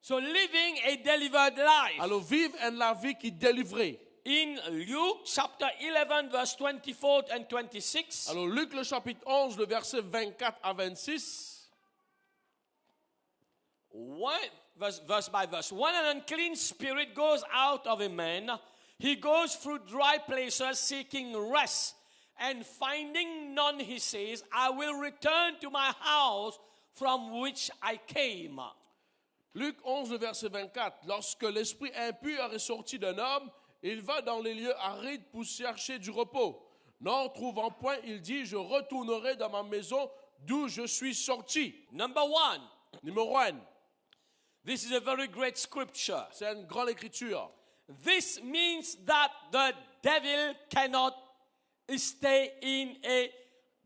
So living a delivered life. Alors vivre la vie qui est délivrée. In Luke chapter 11 verse 24 and 26. Alors Luc le chapitre 11, le verset 24 à 26. Verse by verse. When an unclean spirit goes out of a man, he goes through dry places seeking rest. And finding none, he says, I will return to my house from which I came. Luc 11, le verset 24. Lorsque l'esprit impur est sorti d'un homme, il va dans les lieux arides pour chercher du repos. N'en trouvant point, il dit, je retournerai dans ma maison d'où je suis sorti. Number one. Numéro 1. This is a very great scripture. C'est une grande écriture. This means that the devil cannot stay in a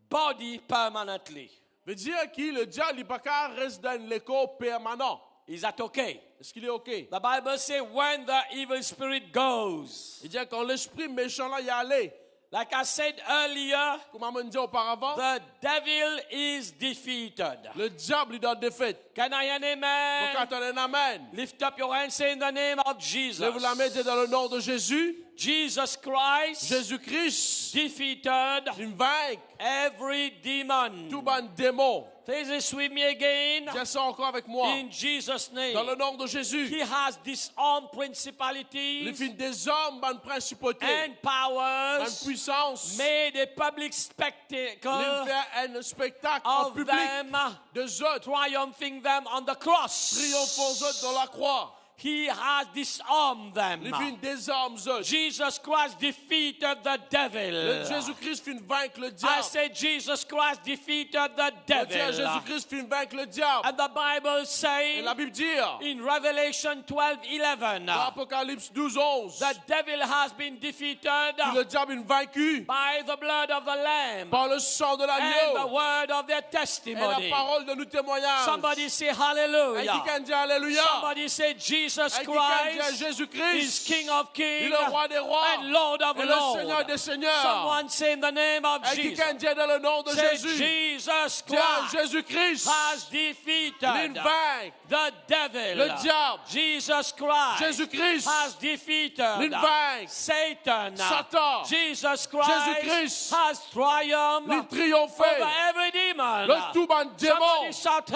body permanently. Veut dire que le diable il peut pas rester dans l'écho permanent. Is that okay? Est-ce qu'il est OK? The Bible says when the evil spirit goes. Il dit quand l'esprit méchant là y allait. Like I said earlier, Comme on dit auparavant, the devil is defeated. le diable est dans la défaite. Can I hear an amen? Donc attendez un amen. Lift up your hands, say in the name of Jesus. Lève la main dans le nom de Jésus. Jesus Christ Jésus-Christ, defeated il vainc every demon. tout ban démon. Say this with me again. Dis ça encore avec moi. In Jesus' name. Dans le nom de Jésus. He has disarmed Les principalities filles des hommes, ban principauté, and ban powers, puissance. made a public Il spectacle fait un spectacle en of public them, des autres, triumphing them on the cross. triomphant autres dans la croix. He has disarmed them. Les filles des hommes autres. Jesus Christ defeated the devil. Jésus-Christ fit vaincre le I diable. said Jesus Christ defeated the Le devil. Jésus-Christ fit vaincre le diable. And the Bible Et says la Bible dit, in Revelation 12:11, dans Apocalypse 12, 11, the devil has been defeated que le diable est vaincu by the blood of the Lamb par le sang de and the l'agneau word of their et la testimony. parole de nos témoignages. Somebody say Et hallelujah. qui can dire Alléluia? Somebody say Jesus Et qui can dire Christ is Jésus-Christ? King of Il est kings le roi des rois and Lord of et le Seigneur lords. des seigneurs. Someone say in the name of Et qui Jesus. can dire dans le nom de Say Jésus? Jesus Dire Christ Jésus-Christ. has defeated Il vainc the devil. le diable. Jesus Christ Jésus-Christ. has defeated Il vainc Satan. Satan. Jesus Christ Jésus-Christ. has triumphed Il triomphé. over every demon. Le tout ban démon. Somebody shout Et qui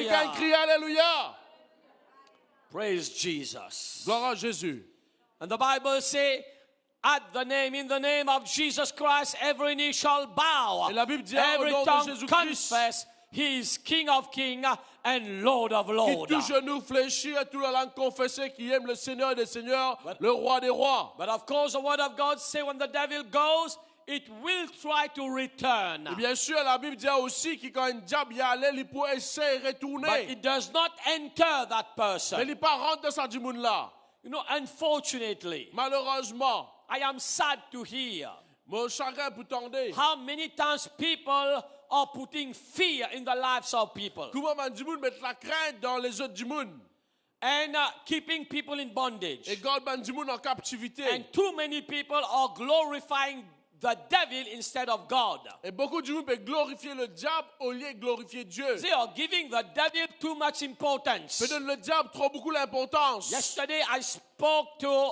can hallelujah. crier Alléluia? Praise Jesus. Gloire à Jésus. And the Bible says, in the name of Jesus Christ, every knee shall bow. Et la Bible dit, au Every nom de tongue Jésus-Christ, confess He is King of kings and Lord of qui lords. tout genou fléchit et toute la langue confesser qui aime le Seigneur des seigneurs, le roi des rois. But of course, the word of God says when the devil goes, it will try to return. Et bien sûr, la Bible dit aussi que quand un diable y allait, il pourrait essayer de But retourner. it does not enter that Mais person. il n'est pas rentré dans sa du monde là. You know, unfortunately, Malheureusement, I am sad to hear mon chagrin pour tendre. how many times people are putting fear in the lives of people Comment man du monde met la crainte dans les autres du monde. and keeping people in bondage. Et garde man du monde en captivité. And too many people are glorifying the devil instead of God. Et beaucoup du monde peut glorifier le diable au lieu de glorifier Dieu. They are giving the devil too much importance. Peut donner le diable trop beaucoup l'importance. Yesterday I spoke to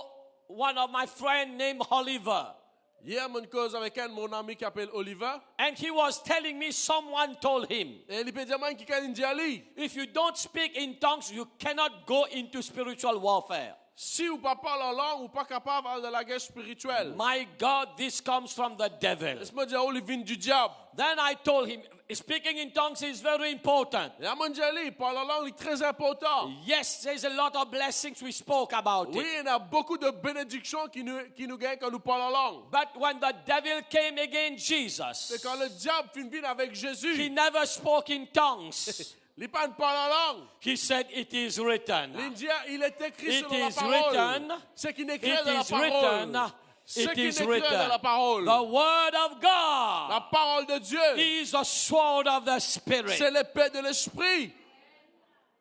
one of my friends named Oliver. Hier, mon cause avec un de mon ami qui s'appelle Oliver. And he was telling me someone told him, Et il peut dire moi qui can dire ali. if you don't speak in tongues, you cannot go into spiritual warfare. Si vous ne parlez pas la langue, vous n'êtes pas capable de la guerre spirituelle. My God, this comes from the devil. Laisse-moi dire, oh, il vient du diable. Then I told him, speaking in tongues is very important. Et à mon Dieu, parler la langue est très important. Yes, there's a lot of blessings we spoke about Oui, it. il y a beaucoup de bénédictions qui nous gagnent quand nous parlons la langue. But when the devil came against Jesus, C'est quand le diable vient avec he Jésus. never spoke in tongues. Il ne parle pas la langue. He said, it is written. Il dit, il est écrit It selon la is parole. written. Ce qui n'est écrit It dans la is written. parole. Ce It qui is n'est écrit dans la written. parole. The word of God La parole de Dieu. is a sword of the Spirit. C'est l'épée de l'esprit.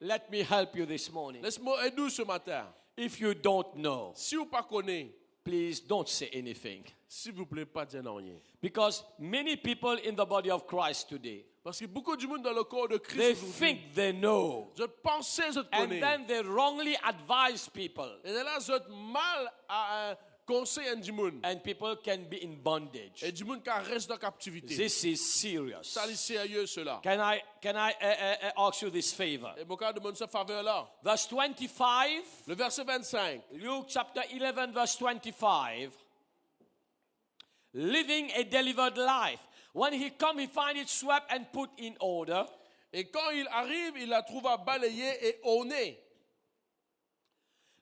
Let me help you this morning. Laisse-moi aider ce matin. If you don't know, Si vous ne connaissez pas, please don't say anything. s'il vous plaît, pas dire non rien. Because many people in the body of Christ today, Parce que beaucoup du monde dans le corps de Christ They aujourd'hui, think they know. je pensais, je te And connais. then they wrongly advise people. Et là, je te mal à un conseil du monde. And people can be in bondage. Et du monde qui reste en captivité. This is serious. Ça, c'est sérieux, cela. Can I ask you this favor? Et mon cas demande cette faveur-là. Verse 25, Le verset 25. Luke chapter 11, verse 25. Living a delivered life. When he come, he find it swept and put in order. Et quand il arrive, il la trouve balayée et ornée.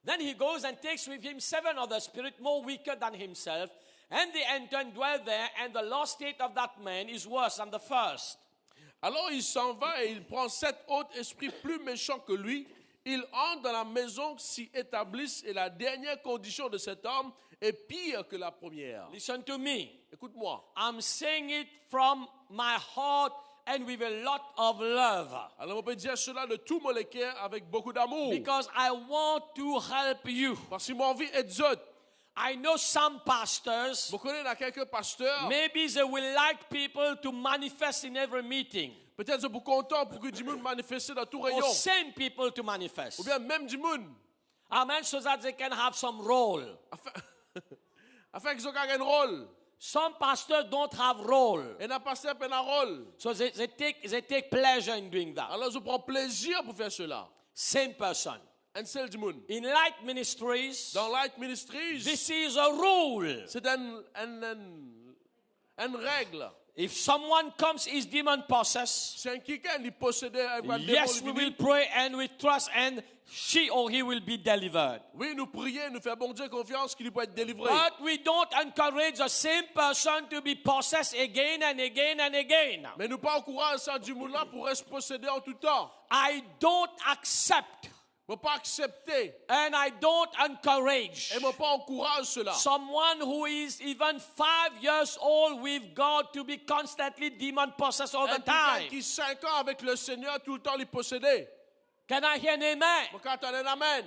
Then he goes and takes with him 7 other spirits more wicked than himself, and they enter and dwell there, and the last state of that man is worse than the first. Alors il s'en va et il prend 7 autres esprits plus méchants que lui. Il entre dans la maison, s'y établissent, et la dernière condition de cet homme est pire que la première. Listen to me. Écoute-moi. I'm saying it from my heart and with a lot of love. Alors on peut dire cela de tout mon cœur avec beaucoup d'amour. Because I want to help you. Parce que mon vie est zot. I know some pastors, Vous connaissez quelques pasteurs. maybe they will like people to manifest in every meeting. Peut-être c'est pour content pour que du monde manifeste dans tout Or rayon. send people to manifest. Ou bien même du monde. Amen. So that they can have some role. Afin qu'ils aient un rôle. Some pastors don't have role. Et un pasteur n'a pas un rôle. So they take pleasure in doing that. Alors je prends plaisir pour faire cela. Same person. Un seul du monde. In Light Ministries, Dans Light Ministries, this is a rule. c'est une règle. If someone comes is demon possessed, Si un quelqu'un est possédé avec un yes, démon we will luminique, pray and we trust and she or he will be delivered. oui, nous prions, nous faisons bon Dieu confiance qu'il peut être délivré. But we don't encourage the same person to be possessed again and again and again. Mais nous pas encourager ça du monde là pour rester possédé en tout temps. I don't accept Ne pas accepter and I don't encourage et ne pas encourager cela. someone who is even 5 years old with God to be constantly demon possessed all the Un quelqu'un time. qui 5 ans avec le Seigneur tout le temps les posséder. Can I hear an amen? Quand on a un amen,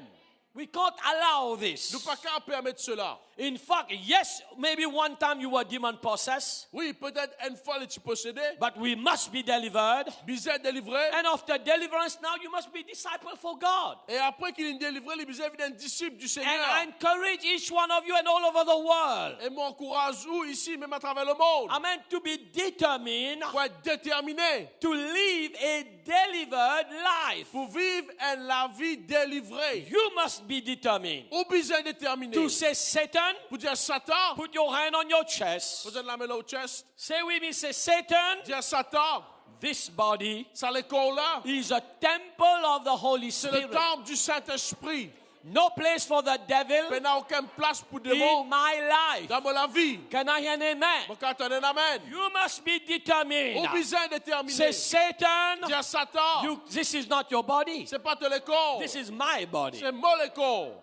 We can't allow this. nous pas qu'à permettre cela. In fact, yes, maybe one time you were demon possessed, Oui, peut-être une fois tu possédé, but we must be delivered. bizarre délivré. And after deliverance, now you must be disciple for God. Et après qu'il est délivré, les bizarres viennent disciple du And Seigneur. I encourage each one of you and all over the world, Et m'encourage où ici, même à travers le monde, amen, to be determined pour être déterminé, to live a delivered life. pour vivre la vie délivrée. You must be determined Ou bien déterminé. to say, Satan, Pour dire Satan, put your hand on your chest. vous êtes la main au chest. Say with me, say, Satan, Dire Satan, this body ça le corps là, is a temple of the Holy c'est le Spirit. temple du Saint-Esprit. No place for the devil Il n'y a aucune place pour in démon my life. dans ma vie. Can I hear an amen? Quand on est amen, You must be ou determined. bien déterminé. Say, Satan, Dire Satan, this is not your body. c'est pas le corps, This is my body. c'est mon le corps.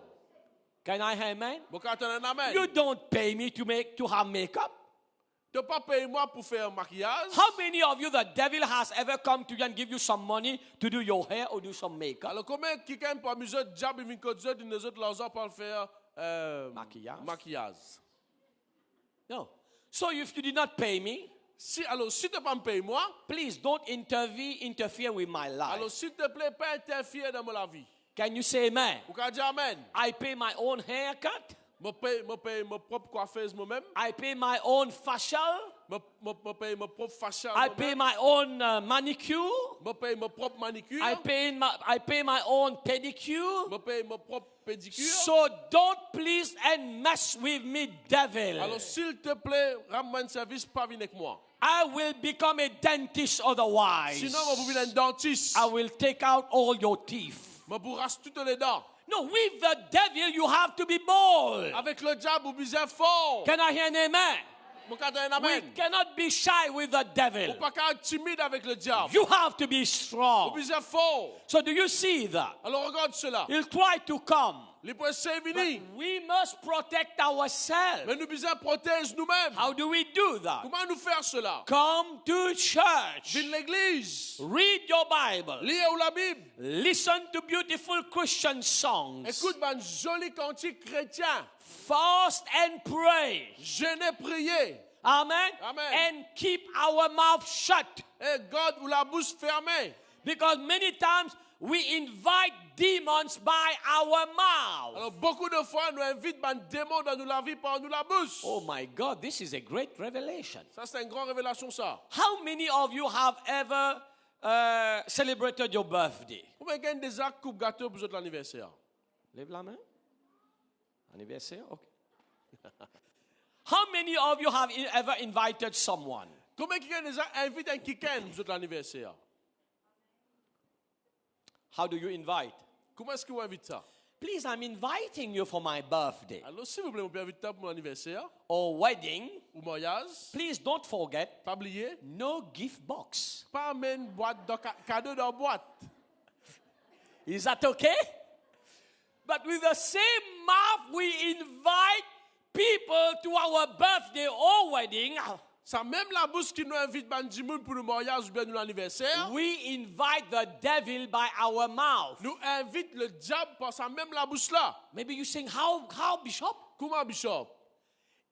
Can I hear amen? Quand on est amen, You don't pay me to have makeup. tu ne pas payer moi pour faire un maquillage. How many of you the devil has ever come to you and give you some money to do your hair or do some makeup? Alors, combien quelqu'un parmi eux, diable, vient que eux, nous autres, l'argent pour faire maquillage? No. So if you did not pay me, Si tu ne pas me payer moi, please don't interfere with my alors life. s'il te plaît, pas interférer dans ma vie. Can you say amen? Vous pouvez dire amen. I pay my own haircut. Je paye ma propre coiffeuse moi-même. I pay my own facial. Je paye ma propre facial I pay moi-même. my own manicure. Je paye ma propre manicure. I pay my own pedicure. Je paye ma propre pédicure. So don't please and mess with me, devil. Alors s'il te plaît, rends-moi un service, pas venir avec moi. I will become a dentist otherwise. Sinon, je vais vous venir un dentiste. I will take out all your teeth. Je vous rase toutes les dents. No, with the devil, you have to be bold. Avec le diable, vous êtes fort. Can I hear an amen? Vous pouvez dire un We amen. cannot be shy with the Vous devil. ne pouvez pas être timide avec le diable. You have to be strong. Vous êtes fort. So do you see that? Alors regarde cela. He'll try to come. Les poissons But venus. we must protect ourselves. Mais nous devons protéger nous-mêmes. How do we do that? Comment nous faire cela? Come to church. Viens l'église. Read your Bible. Lisez la Bible. Listen to beautiful Christian songs. Écoute un joli cantique chrétien. Fast and pray. Jeûnez, priez. Amen. Amen. And keep our mouth shut. Et garde ou la bouche fermée. Because many times we invite demons by our mouth. Alors, beaucoup de fois, nous invitons des démons dans la vie par nous la bouche. Oh my God, this is a great revelation. Ça, c'est une grande révélation, ça. How many of you have ever celebrated your birthday? Combien de gens déjà coupent gâteau pour l'anniversaire? Lève la main. Anniversaire? Okay. How many of you have ever invited someone? Combien de gens déjà invitent un quelqu'un pour l'anniversaire? How do you invite? Comment est-ce que vous invitez ça? Please, I'm inviting you for my birthday Alors, s'il vous plaît, vous pouvez inviter pour mon anniversaire or wedding. ou mariage. Please don't forget, Pas oublier, no gift box. pas amener une boîte de cadeau dans la boîte. Is that okay? But with the same mouth, we invite people to our birthday or wedding. Ça même la bouche qui nous invite Bandimoun pour le mariage ou bien l'anniversaire. We invite the devil by our mouth. Nous invite le diable par sa même la bouche là. Maybe you saying, how, Bishop? Comment, Bishop?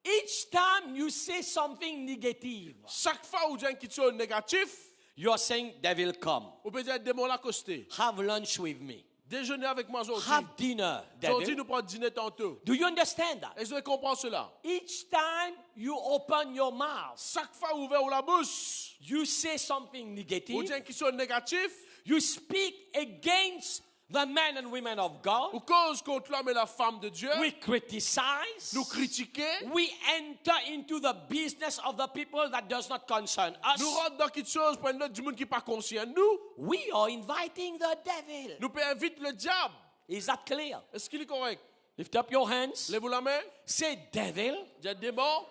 Each time you say something negative, Chaque fois où vous dites quelque chose de négatif, you are saying, devil, come. vous pouvez dire démon l'accosté. Have lunch with me. Déjeuner avec moi aujourd'hui. Have dinner, Aujourd'hui, devil. nous prenons dîner tantôt. Do you understand that? Est-ce que vous comprenez cela? Each time you open your mouth, Chaque fois où vous ouvrez la bouche, you say something vous negative, dites quelque chose de négatif, you speak against the men and women of ou God, cause contre l'homme et la femme de Dieu, we criticize, nous critiquer, we enter into the business of the people that does not concern us. nous rentrons dans quelque chose pour notre du monde qui n'est pas conscient de nous. We are inviting the devil. Nous pouvons inviter le diable. Is that clear? Est-ce qu'il est correct? Lift up your hands. Lève-vous la main. Say, devil, Dites démon.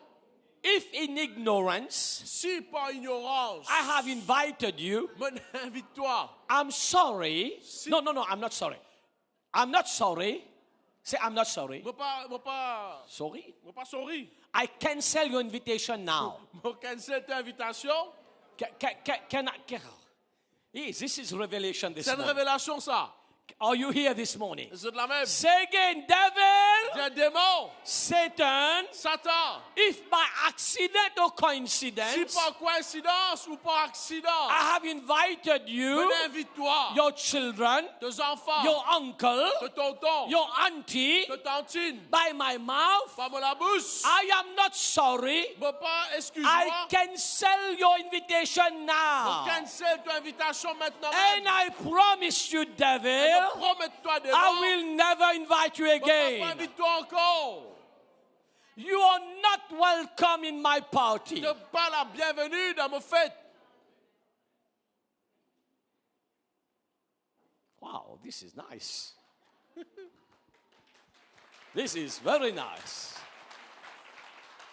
if in ignorance Si par ignorance, I have invited you, invite-toi. I'm sorry. No, I'm not sorry. I'm not sorry. Say, I'm not sorry. Moi pas Sorry. sorry. I cancel your invitation now. Moi cancel ta invitation. Can I? Yes, this is revelation this C'est une morning. révélation ça. Are you here this morning? C'est de la même. Say again, devil, Dites démon. Satan, Satan. if by accident or Si coincidence par coïncidence ou par accident, I have invited you, invite-toi. your children, Tes enfants. your uncle, De tonton. your auntie, De tantine. by my mouth, Par la bouche. I am not sorry. Moi pas, I excuse-moi. cancel your invitation now. Cancel ton invitation maintenant And même. I promise you, devil, Promets-toi démon. I will never invite you Pas again. invite-toi encore. You are not welcome in my party. Ne pas la bienvenue dans ma fête. Wow, this is nice. This is very nice.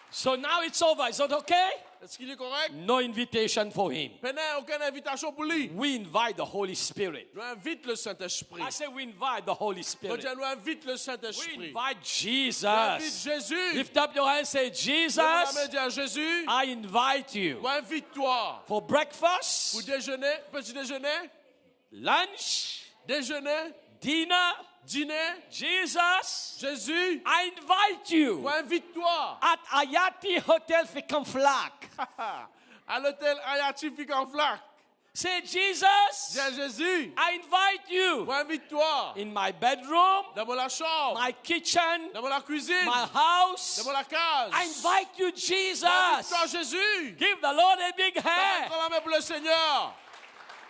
So now it's over. Is that okay? Est-ce qu'il est correct? No invitation for him. Maintenant, aucune invitation pour lui. We invite the Holy Spirit. Nous invite le Saint-Esprit. I say we invite the Holy Nous Spirit. invite le We Saint-Esprit. invite Nous invite Jesus. Jésus. Lift up your hands, say, Lève la main, Jesus, dis à Jésus. I invite you Moi, invite-toi. for Pour breakfast, déjeuner, petit déjeuner, lunch, déjeuner, dinner. dîner. Jesus, Jésus. I invite you Moi, invite-toi. at Ayati Hotel Fikamflak. À l'hôtel Ayati en flac. Say, Jesus, Dis à Jésus. I invite you Moi, invite-toi. in my bedroom, Dans la chambre. my kitchen, Dans la cuisine. my house. Dans la cage. I invite you, Jesus. Invite-toi, Jésus. Give the Lord a big hand. Prends la main pour le Seigneur.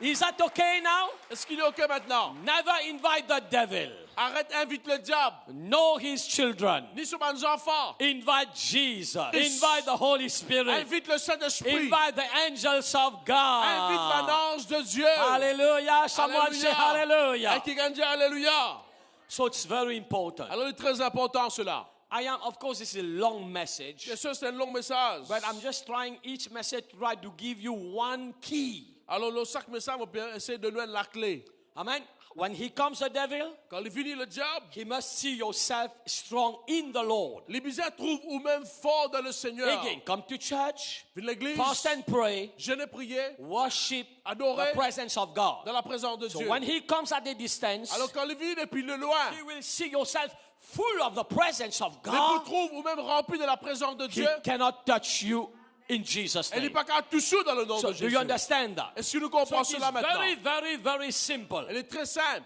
Is that okay now? Est-ce qu'il est OK maintenant? Never invite the devil, Arrête, invite le diable. nor his children. Ni sur mes enfants. Invite Jesus. Invite the Holy Spirit. Invite le Saint-Esprit. Invite the angels of Invite God. l'ange de Dieu. Hallelujah. Someone say Et hallelujah. qui gagne dire Alléluia. So it's very important. Alors, c'est très important cela. I am, of course, this is a long message, Bien sûr, c'est un long message. but I'm just trying each message to try to give you one key. Alors, le chaque message, on peut essayer de donner la clé. Amen. When he comes, the devil, Quand il finit le diable, he must see yourself strong in the Lord. les bizarres trouvent ou même fort dans le Seigneur. Again, come to church, Viens l'église, fast and pray, jeûner, prier, worship adorer the presence of God. dans la présence de So Dieu. when he comes at a distance, Alors, quand il vit depuis le loin, he will see yourself full of the presence of il vous God. trouve ou même rempli de la présence de He Dieu. cannot touch you in Jesus' Elle n'est name. pas capable de tout ça dans le nom So, de do you Jésus. understand that? Est-ce que nous So comprenons it's cela maintenant? very, very, very simple. Elle est très simple.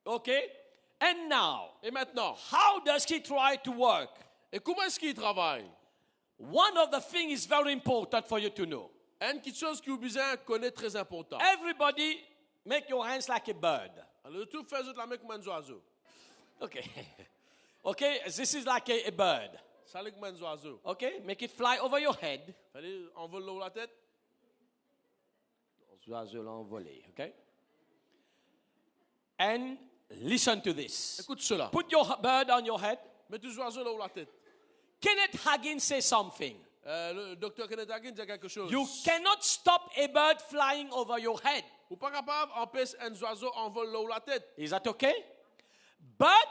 Okay? And now, Et maintenant, how does he try to work? et comment est-ce qu'il travaille? One of the things is very important for you to know. Une petite chose que vous besoin de connaître très important. Everybody, make your hands like a bird. Alors, tout fait la main comme un oiseau. Okay. Okay, this is like a bird. Ça comme un oiseau. Okay, make it fly over your head. Fallait envoler la tête. Oiseau l'envolé, okay? And listen to this. Écoute cela. Put your bird on your head. Mets tous les oiseaux là où la tête. Kenneth Hagin says something. Le docteur Kenneth Hagin dit quelque chose. You cannot stop a bird flying over your head. Vous pas capable d'empêcher un oiseau envoler là où la tête. Is that okay? But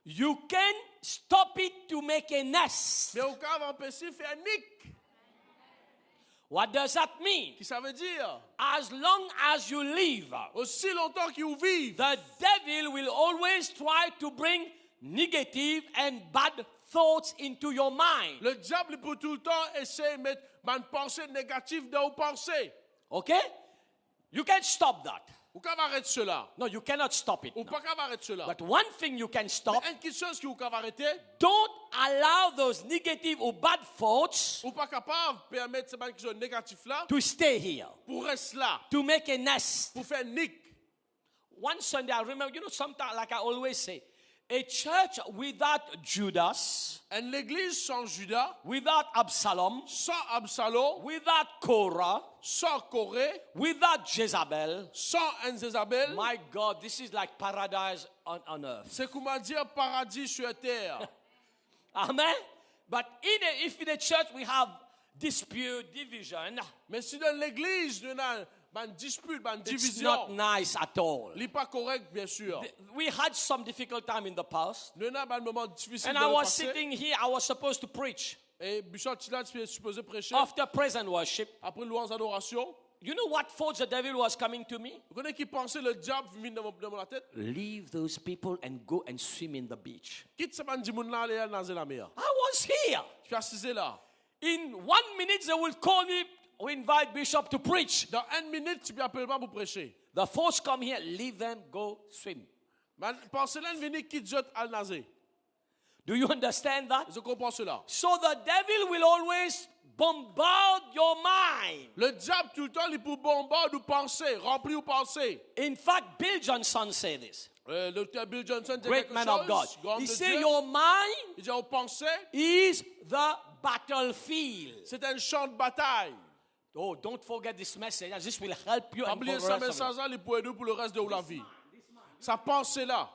you can stop it to make a nest. Mais vous capable d'empêcher de faire un nick. What does that mean? Qui ça veut dire? As long as you live, Aussi longtemps qu'ils vivent, the devil will always try to bring negative and bad thoughts into your mind. le diable pour tout le temps essaie de mettre une pensée négative dans vos pensées. Okay? You can't stop that. Vous pouvez arrêter cela. No, you cannot stop it. Vous pouvez arrêter cela. But one thing you can stop, Mais une petite chose que vous pouvez arrêter, don't allow those negative or bad thoughts vous pas capable de permettre ces choses négatives là to stay here, pour rester là, to make a nest. pour faire nick. One Sunday, I remember, sometimes, like I always say, a church without Judas, Une église sans Judas, without Absalom, sans Absalom, without Korah, sans Corée, without Jezebel, sans Jézabel, my God, this is like paradise on earth. c'est comment dire paradis sur terre. Amen. But if in a church we have dispute, division, Mais si dans l'église, nous avons une dispute, une it's division, not nice at all. ce n'est pas correct, bien sûr. We had some difficult time in the past. Nous avons un moment difficile And dans I le was passé. sitting here, I was supposed to preach. Et Bishop Tila est supposé prêcher After praise and worship, après louange adoration. you know what thoughts the devil was coming to me? Vous connaissez qui pensait le diable vient dans la tête? Leave those people and go and swim in the beach. Quitte ce bandit moun là aller nager la mer. I was here. Je suis assisé là. In 1 minute, they will call me, we invite Bishop to preach. Dans une minute, tu peux appeler moi pour prêcher. The folks come here, leave them, go swim. Pensez là, venez quitte jot al nager. Do you understand that? Je comprends cela. So the devil will always bombard your mind. Le diable tout le temps, il pour bombarder ou penser, remplir ou penser. In fact, Bill Johnson said this. Le docteur Bill Johnson dit Great quelque man chose. of God. Grand He de said Dieu. your mind Il dit, on pensait, is the battlefield. c'est un champ de bataille. Oh, don't forget this message. This will help you and for Oubliez the ce rest of message là, il peut aider pour le reste de la vie. Sa pensée là.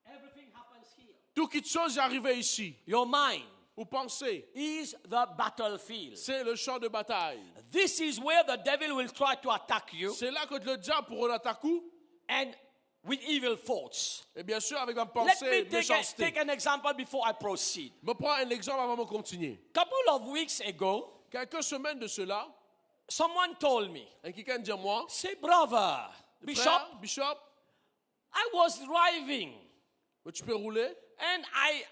Everything happens here. Tout quelque chose est arrivé ici. Your mind Vous pensez, is the battlefield. c'est le champ de bataille. This is where the devil will try to attack you C'est là que le diable pour attaquer and with evil thoughts. et bien sûr avec une Let pensée me take méchanceté. an example before I proceed. Je prends un exemple avant de continuer. Couple of weeks ago, Quelques semaines de cela, someone told me, un quelqu'un dit à moi, say, brother, Bishop, frère, Bishop, I was driving tu peux rouler? and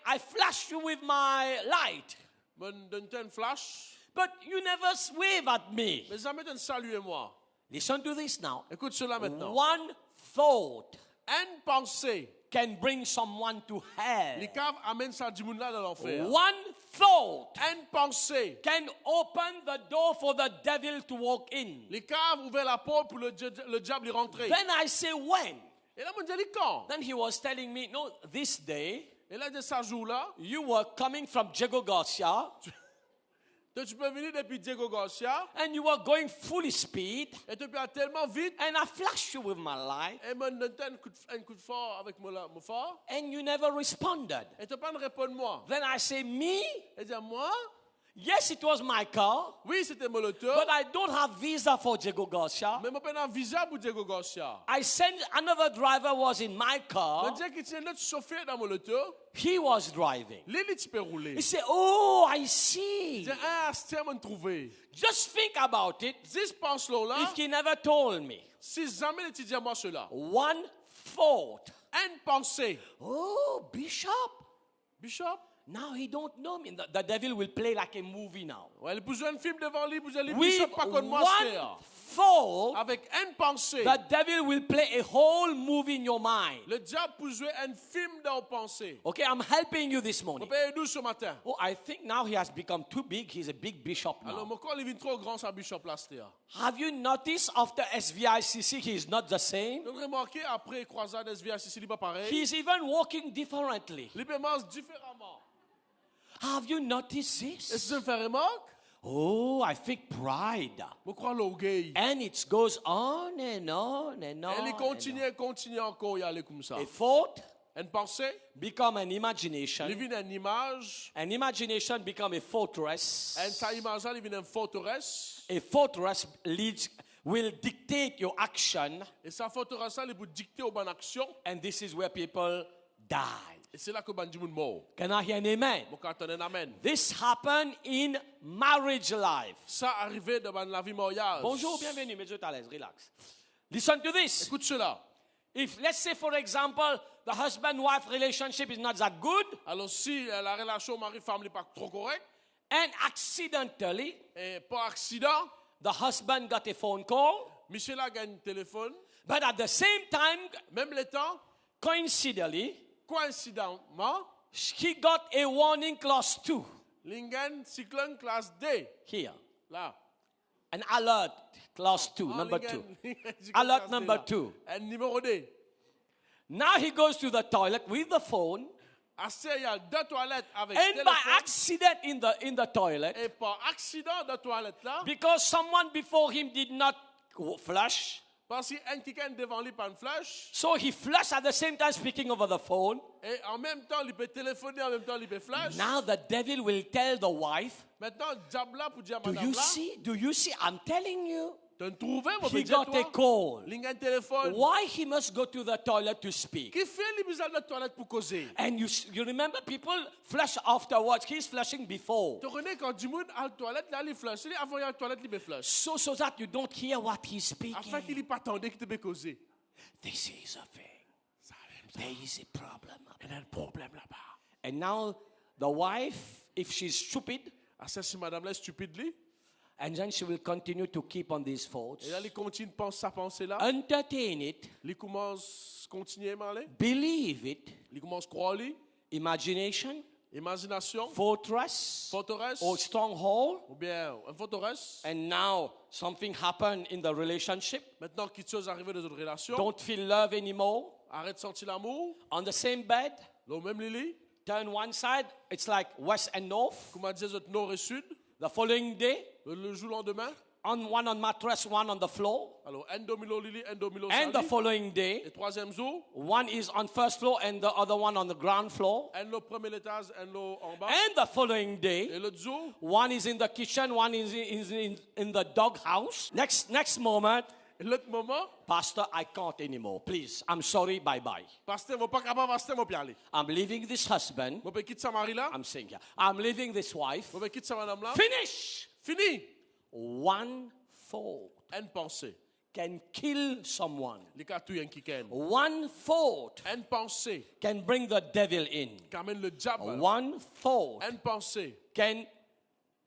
I flashed you with my light, Me donne un flash, but you never wave at me. mais jamais de saluer moi. Listen to this now. Écoute cela maintenant. One thought Une pensée, can bring someone to hell. les caves amènent ça du monde là dans l'enfer. One thought Une pensée, can open the door for the devil to walk in. les caves ouvrent la porte pour le diable y rentrer. Then I say, when? Et là, on dit quand? Then he was telling me, no, this day, Et là, de ce jour-là, you were coming from Diego Garcia tu peux venir depuis Diego Garcia and you were going full speed et tu peux aller tellement vite and I flashed you with my light et me donne un coup de fort avec mon phare and you never responded. et tu peux pas répondre moi. Then I say, me? Et dit moi, Yes, it was my car, oui, c'était mon auto, but I don't have visa for Diego Garcia. mais je n'ai pas un visa pour Diego Garcia. I sent another driver was in my Je car. dis qu'il y a un autre chauffeur dans mon auto, He was driving. lui, tu peux rouler. He said, oh, I Je see. dis, ah, c'est un trouvé. Just think about it. Dis, pense-le là, If he never told me. si jamais tu dis à moi cela, One thought. une pensée, Oh, Bishop, Bishop, Now he don't know me. The devil will play like a movie now. Ouais, il jouer un film devant lui, vous allez With Bishop pas comme moi, one thought, avec une pensée. the devil will play a whole movie in your mind. Le diable peut jouer un film dans vos pensées. Okay, I'm helping you this Vous morning. pouvez aider nous ce matin. Oh, I think now he has become too big. He's a big bishop Alors, now. mon corps est devenu trop grand, ça Bishop Lastea. Have you noticed after SVICC, he's not the same? Donc, remarquez, après croisade SVH, c'est pas pareil. He's even walking differently. Il pense différemment. Have you noticed this? Est-ce que vous faites remarque? Oh, I think pride. Je crois l'orgueil. And it goes on and on and on. Elle continue encore, y aller comme ça. A thought Une pensée, become an imagination. il vient une image. An imagination become a fortress. Et sa image, il vient une forteresse. A fortress will dictate your action, Et sa forteresse, il vous dicter aux bonnes actions. and this is where people die. Et c'est là que Banji moun mort. Can I hear an amen? Mon carton est amen. This happened in marriage life. Ça arrivait dans la vie mariage. Bonjour, bienvenue, mais je à l'aise, relax. Listen to this. Écoute cela. If, let's say, for example, the husband-wife relationship is not that good, Alors si la relation mari-femme n'est pas trop correcte, and accidentally, et par accident, the husband got a phone call, Michel a gagné un téléphone, but at the same time, même le temps, coincidentally, coïncidemment, he got a warning clause 2 Lingen cyclone classe D. here. Là. An alert clause 2, number 2. Alert number 2. Un numéro D. Now he goes to the toilet with the phone, Assez, il y a deux toilettes avec and by téléphone. accident in the toilet, Et par accident de toilette là, because someone before him did not flush, parce qu'un quelqu'un devant lui pas une flash, so he flushed at the same time speaking over the phone. et en même temps il peut téléphoner, en même temps il peut flash. Now the devil will tell the wife, Maintenant, diable là pour dire do madame you là, see, I'm telling you, t'as trouvé mon he petit got a toi, call. Lingen téléphone. Why he must go to the toilet to speak? Qui fait les besoins de la toilette pour causer? And you remember people flush afterwards. He's flushing before. Tu connais quand du monde à la toilette, là, il flash. Il avant la toilette, il flash. So that you don't hear what he's Afin qu'il speaking. n'y pas attendait qu'il te be causer. This is a thing. There is a problem. Il y a un problème là-bas. And now the wife, if she's stupid, Ah, ça, si madame là est stupide, lui, and then she will continue to keep on these thoughts, et là, il continue de penser sa pensée là. entertain it, Il commence à continuer à aller. believe it, Il commence à croire, lui. imagination, Imagination, fortress, forteresse, or stronghold. ou bien une forteresse. And now something happened in the relationship. Maintenant, quelque chose arrive dans notre relation. Don't feel love anymore. Arrête de sentir l'amour. On the same bed, Là, au même lit, turn one side, it's like west and north. comme on disait, notre nord et sud. The following day, Le jour lendemain, one on mattress, one on the floor. alors, un domino lili, un domino And the sali. following day, Et troisième jour, one is on first floor and the other one on the ground floor. un lot premier étage, un lot en bas. And the following day, Et l'autre jour, one is in the kitchen, one is in the dog house. Next moment, et l'autre moment, Pastor, I can't anymore. Please, I'm sorry, bye-bye. pasteur, vous pas capable, pasteur, vous aller. I'm leaving this husband. Vous pouvez quitter sa mari là. I'm saying here. I'm leaving this wife. Vous pouvez quitter sa madame là. Finish. Fini. One thought Une pensée. can kill someone. Les cas tout un qui ken. One thought Une pensée. can bring the devil in. Qui amène le diable. One thought Une pensée. can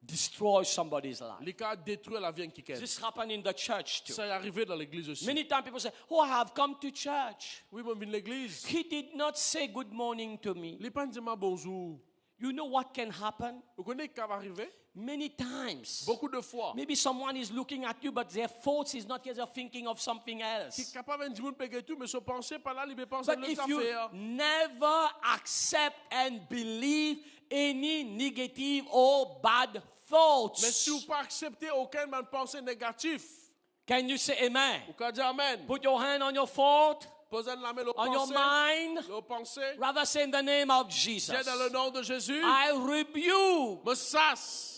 destroy somebody's life. Les cas détruire la vie qui ken. This happened in the church too. Ça est arrivé dans l'église aussi. Many times people say, "Oh, I have come to church. Oui, moi, je viens de l'église. He did not say good morning to me." Les pas dit bonjour. You know what can happen? Vous connaissez ce qui va arriver? Many times. Beaucoup de fois. Maybe someone is looking at you, but their thoughts is not yet. They're thinking of something Qui est else. capable de dire que tout, mais son pensée par là, il peut penser à But if l'autre you affaire. never accept and believe any negative or bad thoughts, Mais si vous pas acceptez aucune pensée négative, can you say amen? vous pouvez dire amen. Put your hand on your thought, Posez la main au on your pensée. mind. Le pensée. Rather say in the name of Jesus. Viens dans le nom de Jésus. I rebuke. Me sasse.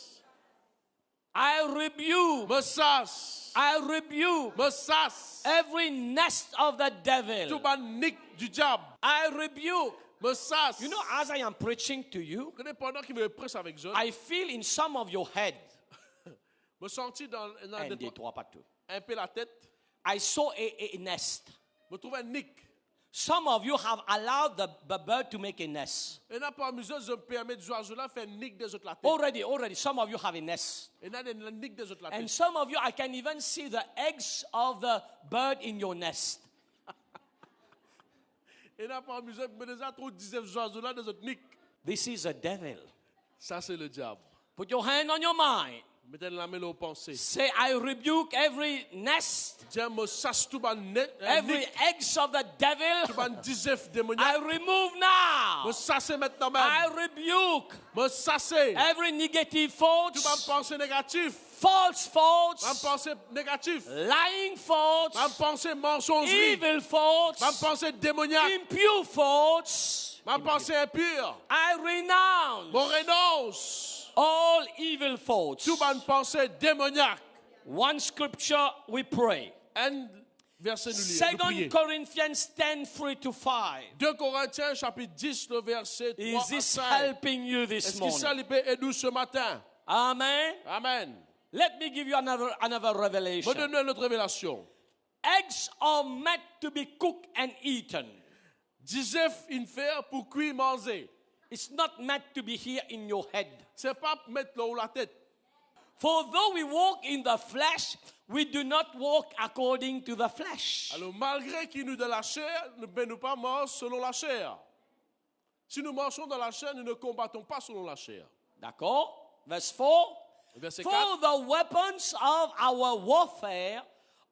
I rebuke. Me sasse. I rebuke Me sasse. every nest of the Tout devil. banique du diable. I rebuke. Me sasse. You know, as I am preaching to you, Vous connaissez pendant qu'il me presse avec John, I feel in some of your head. me sentis dans Un, deux, trois, pas tout. un peu la tête. I saw a nest. Me trouve un nick. Some of you have allowed the bird to make a nest. Et n'a pas amusé de permettre aux oiseaux là faire nique des autres la tête. Already, some of you have a nest. Et n'a des nique des autres la And tête. some of you, I can even see the eggs of the bird in your nest. Et n'a pas amusé mais déjà trop disaient aux oiseaux là des autres nique. This is a devil. Ça c'est le diable. Put your hand on your mind. Mettez la main aux pensées. Say, I rebuke every nest, Dieu me sache tout ban every eggs of the devil. tout ban disef I démoniaque. remove now. Me sache maintenant I même. rebuke Me sache every negative tout ban thoughts, pensée négative. false Ban thoughts, pensée négative. lying Ban thoughts, pensée mensongerie. evil Ban thoughts, pensée démoniaque. impure thoughts. Ban pensée impure. I renounce Mon renonce. all evil thoughts. Tout ban pensée démoniaque. One scripture we pray. Un verset nous lire. Nous 2 prier. Corinthians 10, 3-5. 2 Corinthiens chapitre 10 le verset 3 Is à this 5. helping you this Est-ce que ça morning? lui peut aider ce matin? Amen. Amen. Let me give you another Me revelation. donner notre révélation. Eggs are meant to be cooked and eaten. Disef in faire pour cuire manger. It's not meant to be here in your head. C'est pas pour mettre là où la tête. For though we walk in the flesh, we do not walk according to the flesh. Alors malgré qu'il nous de la chair, nous ne pas mort selon la chair. Si nous marchons dans la chair, nous ne combattons pas selon la chair. D'accord? Verse 4. Verset For 4. the weapons of our warfare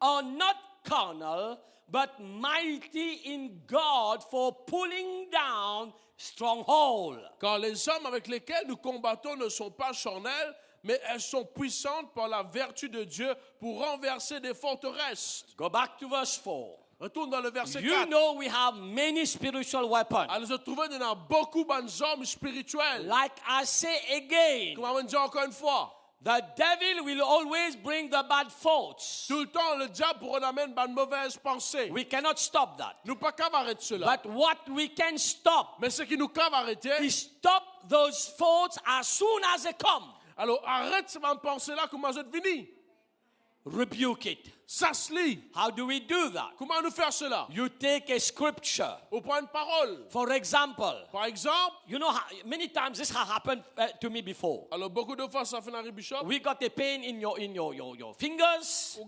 are not carnal, but mighty in God for pulling down stronghold. Car les hommes avec lesquels nous combattons ne sont pas charnels, mais elles sont puissantes par la vertu de Dieu pour renverser des forteresses. Go back to verse 4. Retourne dans le verset You 4. know we have many spiritual weapons. Alors, je trouve qu'il y a beaucoup de hommes spirituels. Like I say again, Comme on dit encore une fois, the devil will always bring the bad thoughts. tout le temps, le diable pour nous amener de mauvaises pensées. We cannot stop that. Nous ne pouvons pas arrêter cela. But what we can stop Mais ce qui nous peut arrêter, is stop those thoughts as soon as they come. alors arrête ces pensées-là, comment je venir. Rebuke it. Ça se lit. How do we do that? Comment nous faire cela? You take a scripture. Au point de parole. For example, Par exemple, you know, many times this has happened to me before. alors beaucoup de fois, ça fait un bishop. We got a pain in your fingers,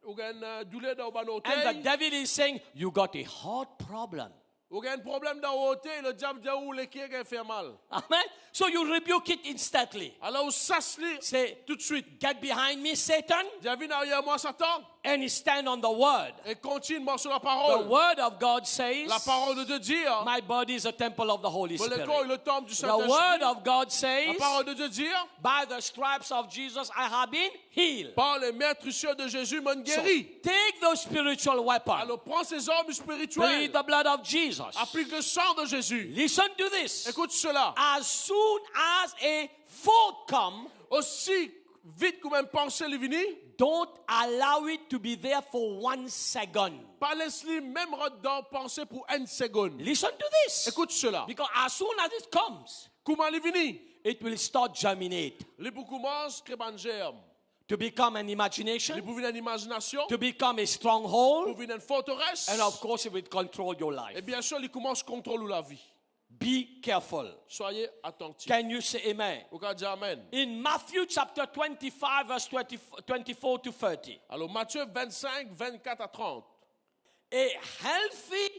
Ou une douleur dans le and the orteil. devil is saying, you got a heart problem. Ou un problème dans l'orteil, le diable dit où les qui fait mal. Amen. So you rebuke it instantly. Alors ça se lit Say, tout de suite. get behind me, Satan, Dieu vient derrière moi, Satan, and stand on the word. et continue sur la The parole. word of God says, La parole de Dieu dit, my body is a temple of the Holy pour le Spirit. corps et le temple du The word Saint-Esprit. of God La says, parole de Dieu dit, by the stripes of Jesus I have been healed. par les maîtres de Jésus, m'ont So, guéri. take those spiritual weapons. Alors prends ces hommes spirituels, Plead the blood of Jesus. applique le sang de Jésus. Listen to this. Écoute cela. As soon as a thought comes, Aussi vite que même pensée lui venir, don't allow it to be there for 1 second. pas laisse-lui même dedans penser pour une seconde. Listen to this. Écoute cela. Because as soon as it comes, Comment lui venir? it will start germinate. Les pour commence créer un germe. To become an Les imagination, pour venir une imagination, to become a pour stronghold, venir une forteresse. and of course it will control your Et life. bien sûr, il commence à contrôler la vie. Be careful. Soyez attentifs. Can you say amen? Au cas Amen. In Matthew chapter 25, verse 24 to 30, Alors Matthieu 25, 24 à 30. a healthy,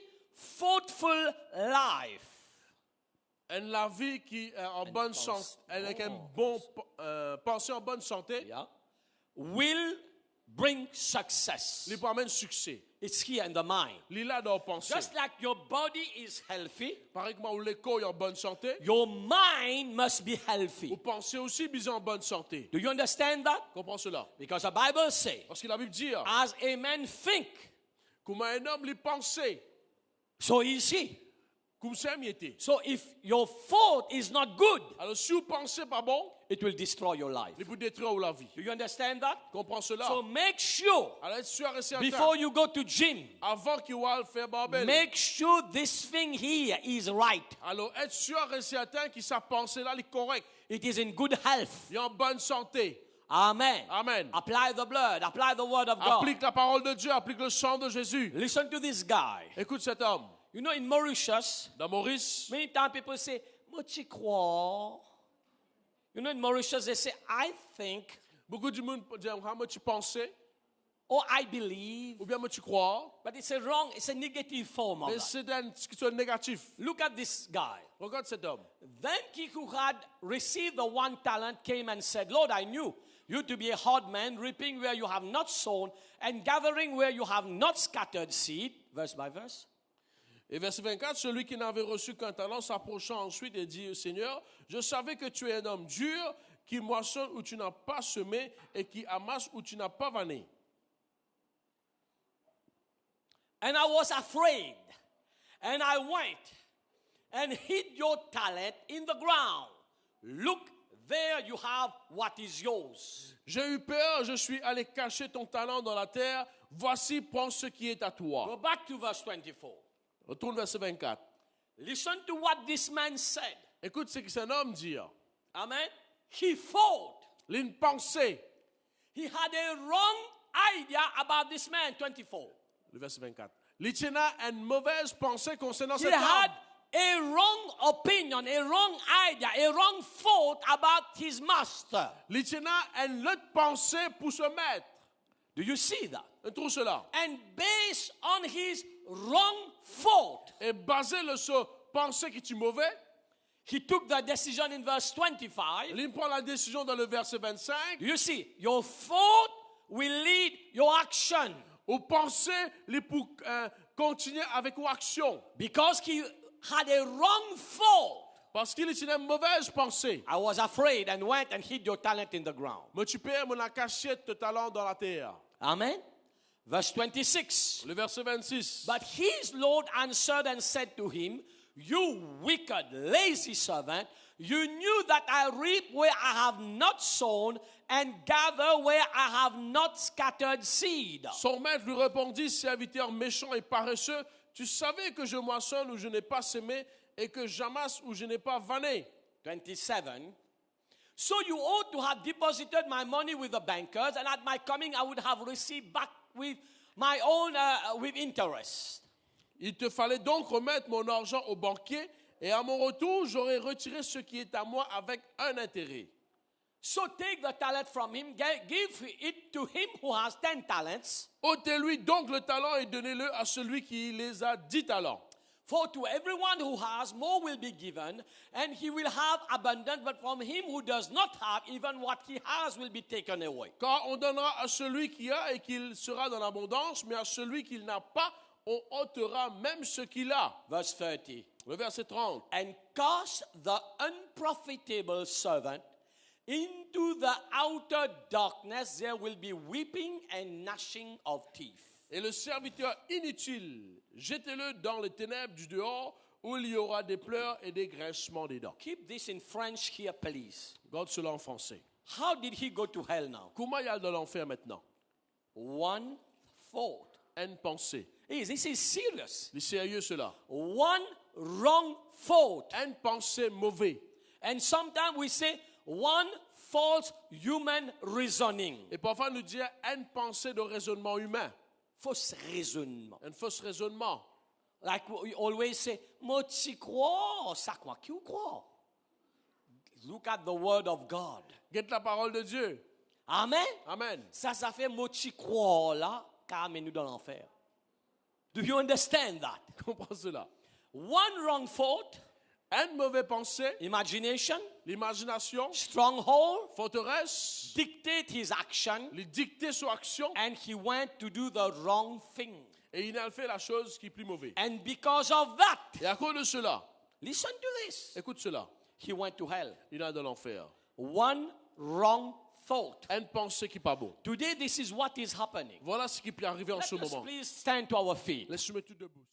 thoughtful life Une la vie qui est en bonne santé, avec un bon pensée en bonne santé, yeah, will bring success. il peut amener succès. It's here in the mind. Il a dans pensée. Just like your body is healthy, Par exemple, où le corps est en bonne santé, your mind must be healthy. vous pensez aussi bien en bonne santé. Do you understand that? Comprends cela? Because the Bible says, Parce que la Bible dit, as a man think, comment un homme lui pensait, so is he. comme ça il était. So if your thought is not good, Alors si vous pensez pas bon, it will destroy your life. il peut détruire la vie. Do you understand that? Comprends cela? So make sure, Alors être sûr et certain, before you go to gym, avant qu'il va faire barbel, make sure this thing here is right. alors être sûr et certain que sa pensée là est correcte. It is in good health. Il est en bonne santé. Amen. Amen. Apply the blood. Apply the word of God. Applique la parole de Dieu, applique le sang de Jésus. Listen to this guy. Écoute cet homme. You know, in Mauritius, Dans Maurice, many times people say, "Moi, tu crois?" You know, in Mauritius, they say, "I think," beaucoup du monde dit, ah, moi tu pensais, or "I believe." ou bien moi tu crois, But it's a negative form of mais that. c'est ce qui soit négatif. Look at this guy. Regarde cet homme. Then he who had received the 1 talent came and said, "Lord, I knew you to be a hard man, reaping where you have not sown, and gathering where you have not scattered seed." Verse by verse. Et verset 24, celui qui n'avait reçu qu'un talent s'approcha ensuite et dit, Seigneur, je savais que tu es un homme dur, qui moissonne où tu n'as pas semé et qui amasse où tu n'as pas vanné. And I was afraid, and I went and hid your talent in the ground. Look, there you have what is yours. J'ai eu peur, je suis allé cacher ton talent dans la terre. Voici, prends ce qui est à Go toi. back to verse 24. Retourne verset 24. Listen to what this man said. Écoute ce que cet homme dit. Amen. He thought Une pensée. he had a wrong idea about this man. 24. Le verset 24. L'Éternel a une mauvaise pensée concernant He cet had homme. a wrong opinion, a wrong idea, a wrong thought about his master. L'Éternel a une autre pensée pour ce maître. Do you see that? On trouve cela. And based on his wrong thought, Et basé sur pensée qui est mauvais, he took the decision in verse 25. il prend la décision dans le verset 25. Do you see? Your thought will lead your action. Aux pensées, les pour continuer avec l'action. Because he had a wrong thought. Parce qu'il est une mauvaise pensée. I was afraid and went and hid your talent in the ground. Mais tu perds mon caché de talent dans la terre. Amen. Verse 26. Le verset 26. But his Lord answered and said to him, "You wicked, lazy servant, you knew that I reap where I have not sown and gather where I have not scattered seed." Son maître lui répondit, serviteur méchant et paresseux, tu savais que je moissonne où je n'ai pas semé et que j'amasse où je n'ai pas vanné. 27. So you ought to have deposited my money with the bankers, and at my coming I would have received back with my own with interest. Il te fallait donc remettre mon argent au banquier et à mon retour, j'aurais retiré ce qui est à moi avec un intérêt. So take the talent from him, give it to him who has 10 talents. Ôtez-lui donc le talent et donnez-le à celui qui les a 10 talents. For to everyone who has, more will be given, and he will have abundance, but from him who does not have, even what he has will be taken away. Car on donnera à celui qui a et qu'il sera dans l'abondance, mais à celui qui n'a pas, on ôtera même ce qu'il a. Verse 30. Le verset 30. And cast the unprofitable servant into the outer darkness, there will be weeping and gnashing of teeth. Et le serviteur inutile, jetez-le dans les ténèbres du dehors, où il y aura des pleurs et des grincements des dents. Keep this in French here, please. Garde cela en français. How did he go to hell now? Comment il y a de l'enfer maintenant? One thought. Une pensée. This is serious. C'est sérieux cela. One wrong thought. Une pensée mauvaise. And sometimes we say one false human reasoning. Et parfois nous dire une pensée de raisonnement humain. Fausse raisonnement. Un faux raisonnement. Like we always say, moi tu crois, ça quoi, qui croit? Look at the word of God. Guette la parole de Dieu. Amen. Amen. Ça fait moi tu crois là, car nous dans l'enfer. Do you understand that? Comprends cela. One wrong thought, Une mauvaise pensée, imagination, l'imagination, stronghold, forteresse, dictate his action, les dicter son action, and he went to do the wrong thing. et il a fait la chose qui est plus mauvaise. And because of that, Et à cause de cela, listen to this, écoute cela, he went to hell. il a de l'enfer. One wrong thought. Une pensée qui n'est pas bon. Today, this is what is happening. Voilà ce qui peut arriver en Let ce us moment. please stand to our feet. Laisse-moi tout debout.